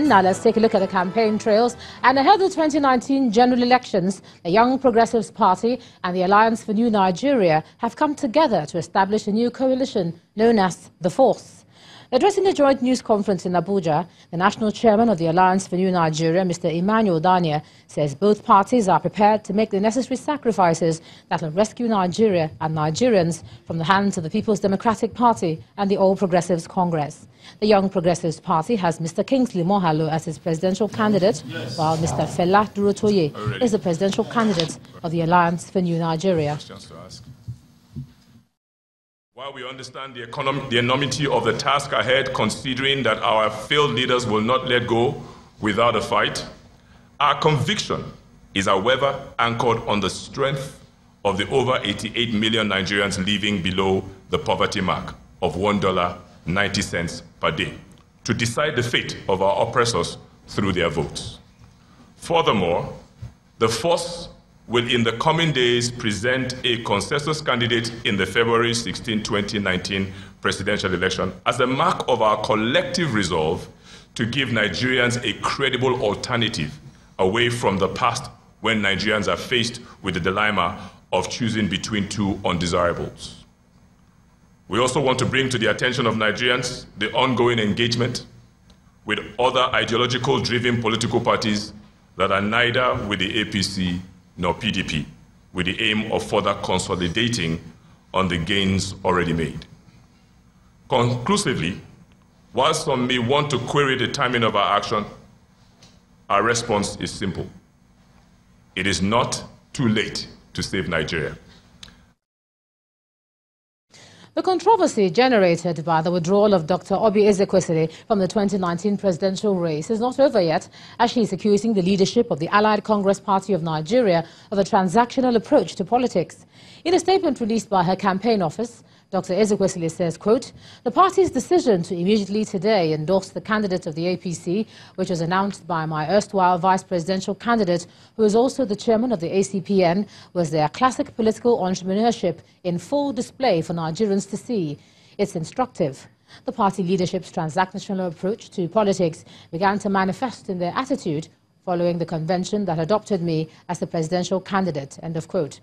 Now let's take a look at the campaign trails. And ahead of the 2019 general elections, the Young Progressives Party and the Alliance for New Nigeria have come together to establish a new coalition known as The Force. Addressing a joint news conference in Abuja, the national chairman of the Alliance for New Nigeria, Mr. Emmanuel Dania, says both parties are prepared to make the necessary sacrifices that will rescue Nigeria and Nigerians from the hands of the People's Democratic Party and the All Progressives Congress. The Young Progressives Party has Mr. Kingsley Mohalo as its presidential candidate, while Mr. Fela Durotoye is the presidential candidate of the Alliance for New Nigeria. While we understand the enormity of the task ahead, considering that our failed leaders will not let go without a fight, our conviction is, however, anchored on the strength of the over 88 million Nigerians living below the poverty mark of $1.90 per day to decide the fate of our oppressors through their votes. Furthermore, the Force will in the coming days present a consensus candidate in the February 16, 2019 presidential election as a mark of our collective resolve to give Nigerians a credible alternative away from the past when Nigerians are faced with the dilemma of choosing between two undesirables. We also want to bring to the attention of Nigerians the ongoing engagement with other ideological-driven political parties that are neither with the APC nor PDP, with the aim of further consolidating on the gains already made. Conclusively, while some may want to query the timing of our action, our response is simple. It is not too late to save Nigeria. The controversy generated by the withdrawal of Dr. Oby Ezekwesili from the 2019 presidential race is not over yet, as she is accusing the leadership of the Allied Congress Party of Nigeria of a transactional approach to politics. In a statement released by her campaign office, Dr. Ezekwesili says, quote, "The party's decision to immediately today endorse the candidate of the APC, which was announced by my erstwhile vice presidential candidate, who is also the chairman of the ACPN, was their classic political entrepreneurship in full display for Nigerians to see. It's instructive. The party leadership's transactional approach to politics began to manifest in their attitude following the convention that adopted me as the presidential candidate," end of quote.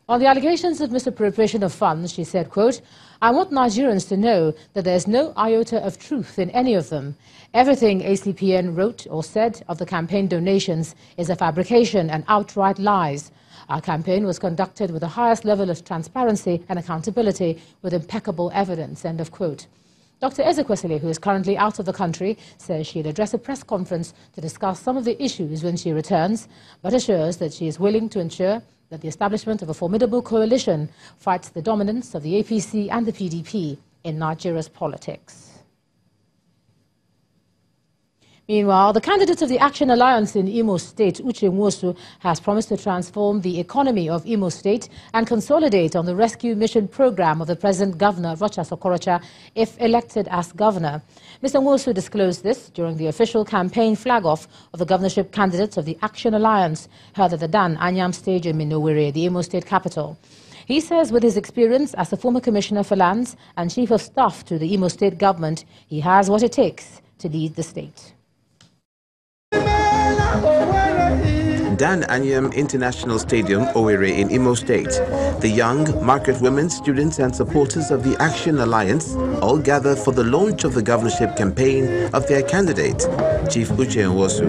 On the allegations of misappropriation of funds, she said, quote, "I want Nigerians to know that there is no iota of truth in any of them. Everything ACPN wrote or said of the campaign donations is a fabrication and outright lies. Our campaign was conducted with the highest level of transparency and accountability with impeccable evidence," end of quote. Dr. Ezekwesili, who is currently out of the country, says she'll address a press conference to discuss some of the issues when she returns, but assures that she is willing to ensure that the establishment of a formidable coalition fights the dominance of the APC and the PDP in Nigeria's politics. Meanwhile, the candidate of the Action Alliance in Imo State, Uche Nwosu, has promised to transform the economy of Imo State and consolidate on the rescue mission program of the present governor, Rochas Okorocha, if elected as governor. Mr. Nwosu disclosed this during the official campaign flag-off of the governorship candidates of the Action Alliance held at the Dan Anyam Stadium in Owerri, the Imo State capital. He says with his experience as a former commissioner for lands and chief of staff to the Imo State government, he has what it takes to lead the state. Dan Anyam International Stadium, Owerri in Imo State. The young, market women, students and supporters of the Action Alliance all gather for the launch of the governorship campaign of their candidate, Chief Uche Nwosu.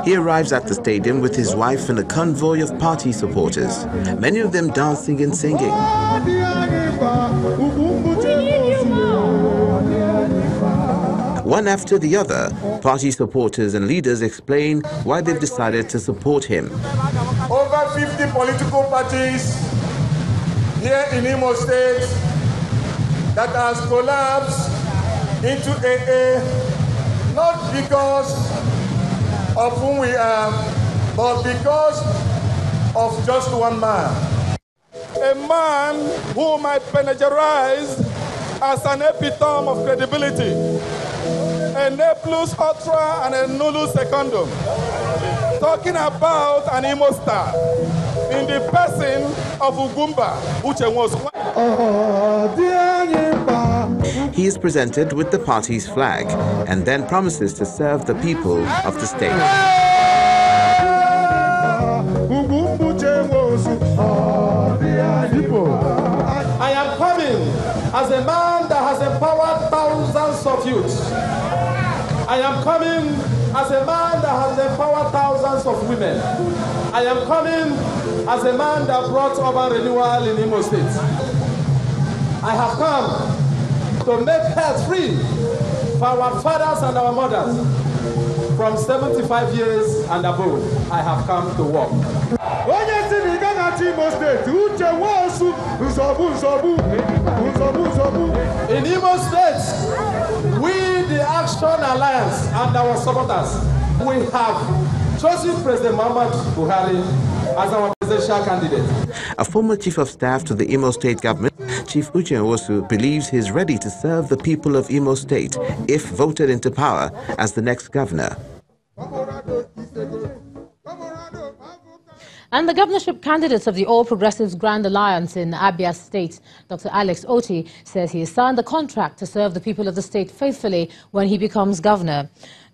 He arrives at the stadium with his wife and a convoy of party supporters, many of them dancing and singing. One after the other, party supporters and leaders explain why they've decided to support him. Over 50 political parties here in Imo State that has collapsed into AA, not because of whom we are, but because of just one man. A man whom I panegyrize as an epitome of credibility. A ne plus ultra and a nullus secundum. Talking about an Imo star in the person of Ugumba, Uche Nwosu. he is presented with the party's flag and then promises to serve the people of the state. I am coming as a man that has empowered thousands of youth. I am coming as a man that has empowered thousands of women. I am coming as a man that brought urban renewal in Imo State. I have come to make health free for our fathers and our mothers from 75 years and above. I have come to work. In Imo State, we, the Action Alliance and our supporters, we have chosen President Muhammad Buhari as our presidential candidate. A former chief of staff to the Imo State government, Chief Uche Nwosu, believes he is ready to serve the people of Imo State if voted into power as the next governor. And the governorship candidates of the All Progressives Grand Alliance in Abia State, Dr. Alex Oti, says he has signed the contract to serve the people of the state faithfully when he becomes governor.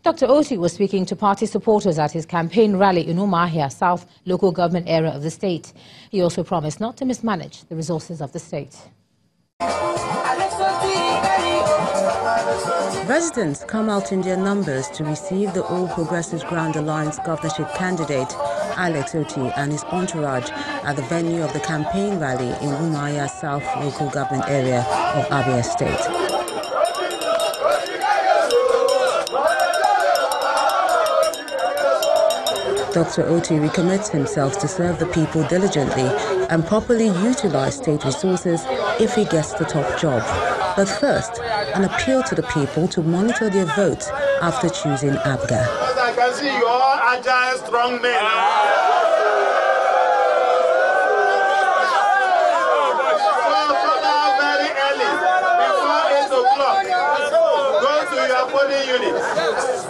Dr. Oti was speaking to party supporters at his campaign rally in Umuahia South local government area of the state. He also promised not to mismanage the resources of the state. Residents come out in their numbers to receive the All Progressives Grand Alliance governorship candidate, Alex Oti, and his entourage at the venue of the campaign rally in Umuahia South local government area of Abia State. Dr. Oti recommits himself to serve the people diligently and properly utilize state resources if he gets the top job. But first, an appeal to the people to monitor their votes after choosing ABGA. I can see you all agile, strong men. Very early, before 8 o'clock, go to your polling unit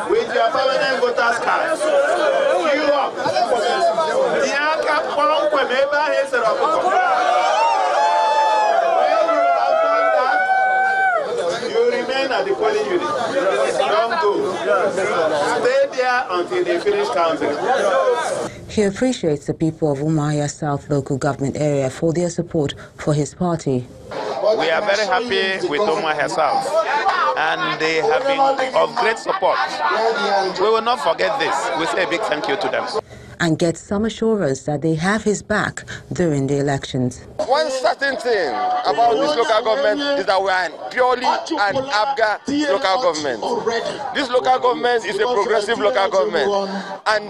with your permanent voters card. Queue up. At the polling unit. Don't go. Stay there until they finish counting. He appreciates the people of Umuahia South local government area for their support for his party. We are very happy with Umuahia South, and they have been of great support. We will not forget this. We say a big thank you to them. And get some assurance that they have his back during the elections. One certain thing about this local government is that we are purely an ABGA local government. This local government is a progressive local government, and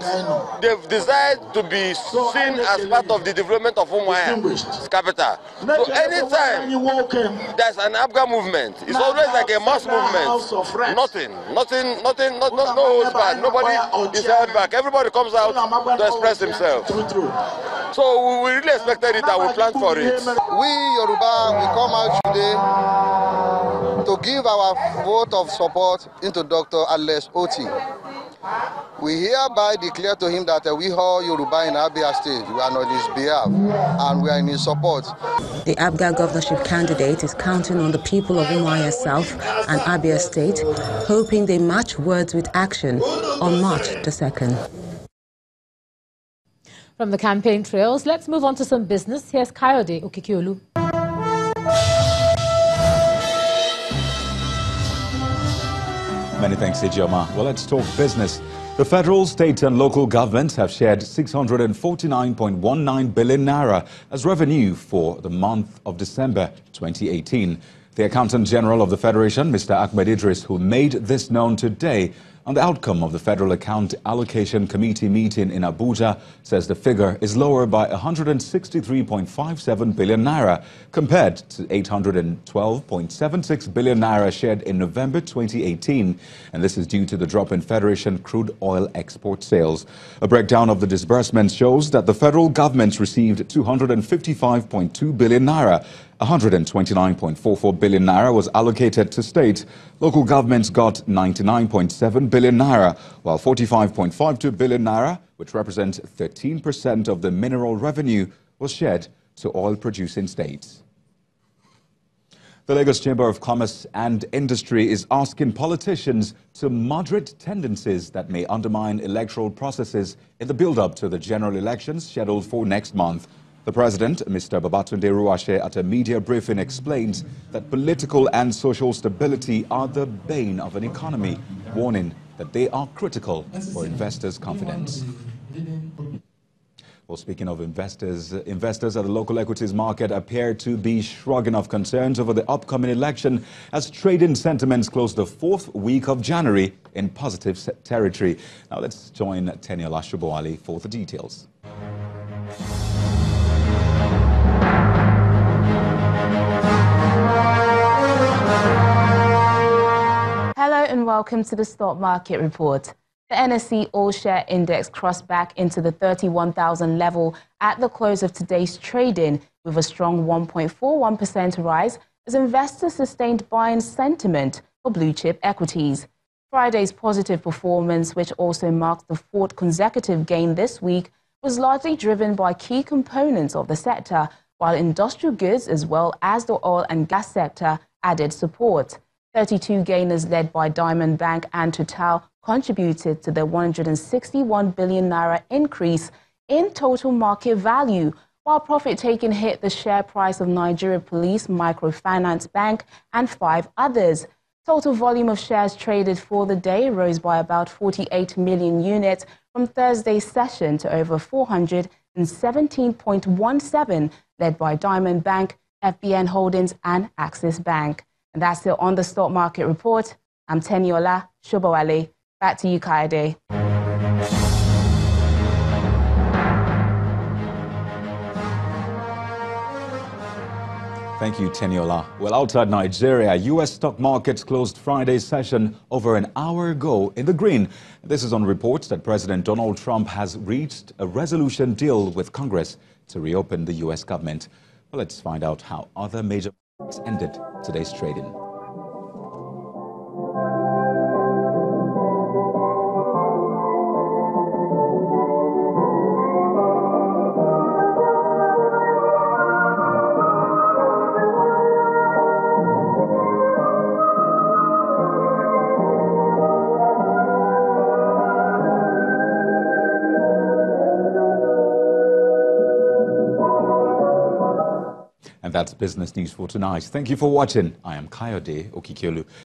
they've decided to be seen as part of the development of Umuahia capital. So anytime there's an ABGA movement, it's always like a mass movement. No holds back. Nobody is held back. Everybody comes out to express himself. So we really expected it and we planned for it. We Yoruba, we come out today to give our vote of support into Dr. Alex Oti. We hereby declare to him that we all Yoruba in Abia State, we are on his behalf and we are in his support. The ABGA governorship candidate is counting on the people of Umuahia South and Abia State, hoping they match words with action on March the 2nd. From the campaign trails, let's move on to some business. Here's Kayode Okikiolu. Many thanks, Ijeoma. Well, let's talk business. The federal, state and local governments have shared 649.19 billion naira as revenue for the month of December 2018. The Accountant General of the Federation, Mr. Ahmed Idris, who made this known today on the outcome of the Federal Account Allocation Committee meeting in Abuja, says the figure is lower by 163.57 billion naira compared to 812.76 billion naira shared in November 2018. And this is due to the drop in Federation crude oil export sales. A breakdown of the disbursements shows that the federal government received 255.2 billion naira. 129.44 billion naira was allocated to state. Local governments got 99.7 billion naira, while 45.52 billion naira, which represents 13% of the mineral revenue, was shared to oil-producing states. The Lagos Chamber of Commerce and Industry is asking politicians to moderate tendencies that may undermine electoral processes in the build-up to the general elections scheduled for next month. The president, Mr. Babatunde Ruwashe, at a media briefing explains that political and social stability are the bane of an economy, warning that they are critical for investors' confidence. Well, speaking of investors at the local equities market appear to be shrugging off concerns over the upcoming election as trading sentiments close the fourth week of January in positive territory. Now let's join Teniola Shubowale for the details. Hello and welcome to the Stock Market Report. The NSE All-Share Index crossed back into the 31,000 level at the close of today's trading with a strong 1.41% rise as investors sustained buying sentiment for blue-chip equities. Friday's positive performance, which also marks the fourth consecutive gain this week, was largely driven by key components of the sector, while industrial goods as well as the oil and gas sector added support. 32 gainers led by Diamond Bank and Total contributed to the 161 billion naira increase in total market value, while profit-taking hit the share price of Nigeria Police Microfinance Bank and 5 others. Total volume of shares traded for the day rose by about 48 million units from Thursday's session to over 417.17, led by Diamond Bank, FBN Holdings and Axis Bank. And that's it on the Stock Market Report. I'm Teniola Shubowale. Back to you, Kaide. Thank you, Teniola. Well, outside Nigeria, U.S. stock markets closed Friday's session over an hour ago in the green. This is on reports that President Donald Trump has reached a resolution deal with Congress to reopen the U.S. government. Well, let's find out how other major markets ended today's trading. And that's business news for tonight. Thank you for watching. I am Kayode Okikelu.